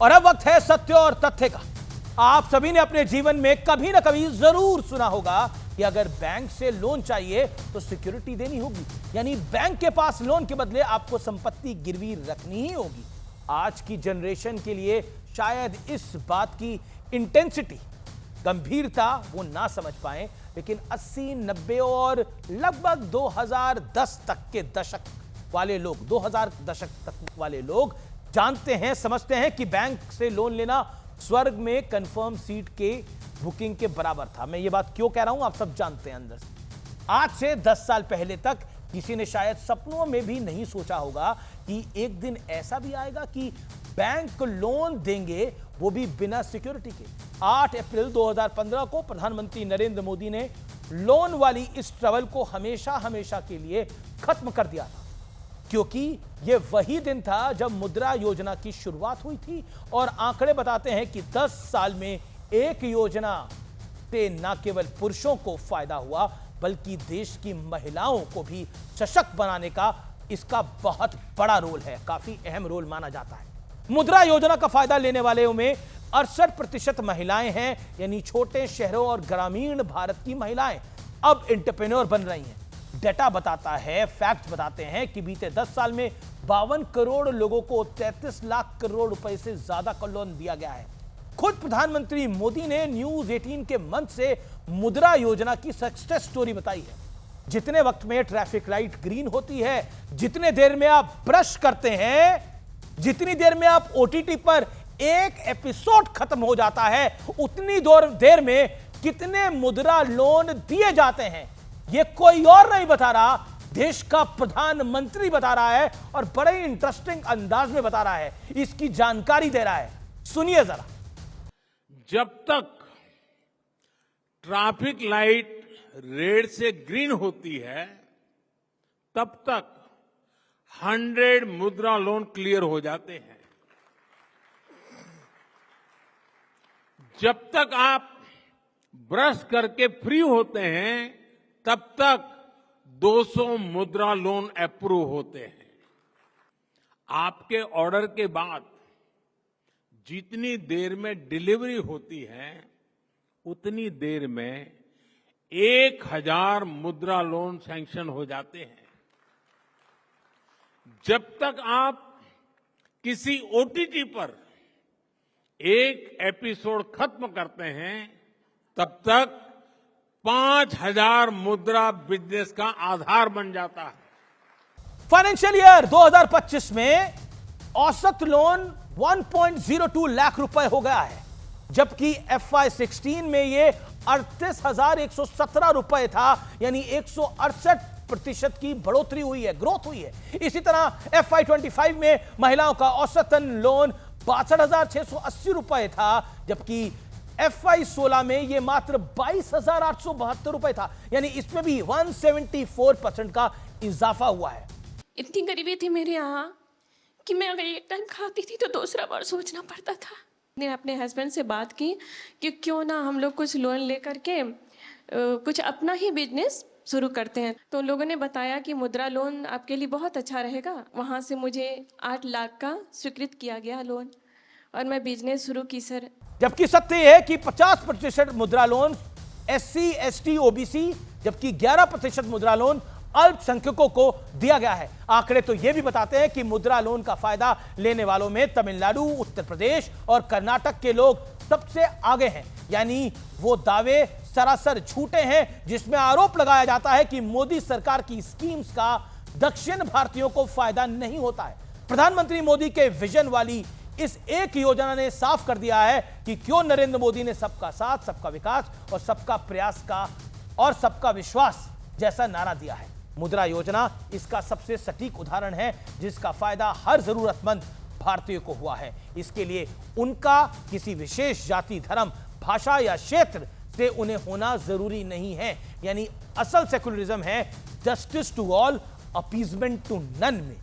और अब वक्त है सत्य और तथ्य का। आप सभी ने अपने जीवन में कभी ना कभी जरूर सुना होगा कि अगर बैंक से लोन चाहिए तो सिक्योरिटी देनी होगी, यानी बैंक के पास लोन के बदले आपको संपत्ति गिरवी रखनी ही होगी। आज की जनरेशन के लिए शायद इस बात की इंटेंसिटी, गंभीरता वो ना समझ पाए, लेकिन 80, 90 और लगभग 2010 तक के दशक वाले लोग, 2000 दशक तक वाले लोग जानते हैं, समझते हैं कि बैंक से लोन लेना स्वर्ग में कंफर्म सीट के बुकिंग के बराबर था। मैं ये बात क्यों कह रहा हूं, आप सब जानते हैं अंदर से। आज से 10 साल पहले तक किसी ने शायद सपनों में भी नहीं सोचा होगा कि एक दिन ऐसा भी आएगा कि बैंक लोन देंगे, वो भी बिना सिक्योरिटी के। 8 अप्रैल 2015 को प्रधानमंत्री नरेंद्र मोदी ने लोन वाली इस ट्रबल को हमेशा हमेशा के लिए खत्म कर दिया था, क्योंकि यह वही दिन था जब मुद्रा योजना की शुरुआत हुई थी। और आंकड़े बताते हैं कि 10 साल में एक योजना से न केवल पुरुषों को फायदा हुआ, बल्कि देश की महिलाओं को भी सशक्त बनाने का इसका बहुत बड़ा रोल है, काफी अहम रोल माना जाता है। मुद्रा योजना का फायदा लेने वालों में 68% महिलाएं हैं, यानी छोटे शहरों और ग्रामीण भारत की महिलाएं अब एंटरप्रेन्योर बन रही हैं। डेटा बताता है, फैक्ट बताते हैं कि बीते 10 साल में 52 करोड़ लोगों को 33 लाख करोड़ रुपए से ज्यादा का लोन दिया गया है। खुद प्रधानमंत्री मोदी ने न्यूज 18 के मंच से मुद्रा योजना की सक्सेस स्टोरी बताई है। जितने वक्त में ट्रैफिक लाइट ग्रीन होती है, जितने देर में आप ब्रश करते हैं, जितनी देर में आप ओटीटी पर एक एपिसोड खत्म हो जाता है, उतनी देर में कितने मुद्रा लोन दिए जाते हैं, यह कोई और नहीं बता रहा, देश का प्रधानमंत्री बता रहा है, और बड़े इंटरेस्टिंग अंदाज में बता रहा है, इसकी जानकारी दे रहा है। सुनिए जरा। जब तक ट्रैफिक लाइट रेड से ग्रीन होती है, तब तक 100 मुद्रा लोन क्लियर हो जाते हैं। जब तक आप ब्रश करके फ्री होते हैं, तब तक 200 मुद्रा लोन अप्रूव होते हैं। आपके ऑर्डर के बाद जितनी देर में डिलीवरी होती है, उतनी देर में 1000 मुद्रा लोन सैंक्शन हो जाते हैं। जब तक आप किसी ओटीटी पर एक एपिसोड खत्म करते हैं, तब तक 5000 मुद्रा बिजनेस का आधार बन जाता है। फाइनेंशियल ईयर 2025 में औसत लोन 1.02 लाख रुपए हो गया है, जबकि FY16 में यह 38,117 रुपए था, यानी 168% की बढ़ोतरी हुई है, ग्रोथ हुई है। इसी तरह FY25 में महिलाओं का औसतन लोन 62,680 रुपए था, जबकि FY16 में यह मात्र 22,872 रुपए था, यानी इसमें भी 174% का इजाफा हुआ है। इतनी गरीबी थी मेरे यहाँ कि मैं अगर एक टाइम खाती थी तो दूसरा बार सोचना पड़ता था। मैंने अपने हस्बैंड से बात की कि क्यों ना हम लोग कुछ लोन लेकर के कुछ अपना ही बिजनेस शुरू करते हैं। तो लोगों ने बताया कि मुद्रा लोन आपके लिए बहुत अच्छा रहेगा। वहाँ से मुझे 8 लाख का स्वीकृत किया गया लोन, और मैं बिजनेस शुरू की सर। जबकि सत्य है कि 50% मुद्रा लोन SC, ST, OBC, जबकि 11% मुद्रा लोन अल्पसंख्यकों को दिया गया है। आंकड़े तो यह भी बताते हैं कि मुद्रा लोन का फायदा लेने वालों में तमिलनाडु, उत्तर प्रदेश और कर्नाटक के लोग सबसे आगे हैं, यानी वो दावे सरासर झूठे हैं जिसमें आरोप लगाया जाता है कि मोदी सरकार की स्कीम्स का दक्षिण भारतीयों को फायदा नहीं होता है। प्रधानमंत्री मोदी के विजन वाली इस एक योजना ने साफ कर दिया है कि क्यों नरेंद्र मोदी ने सबका साथ, सबका विकास और सबका प्रयास का और सबका विश्वास जैसा नारा दिया है। मुद्रा योजना इसका सबसे सटीक उदाहरण है, जिसका फायदा हर जरूरतमंद भारतीय को हुआ है। इसके लिए उनका किसी विशेष जाति, धर्म, भाषा या क्षेत्र से उन्हें होना जरूरी नहीं है, यानी असल सेकुलरिज्म है justice to all, appeasement to none में।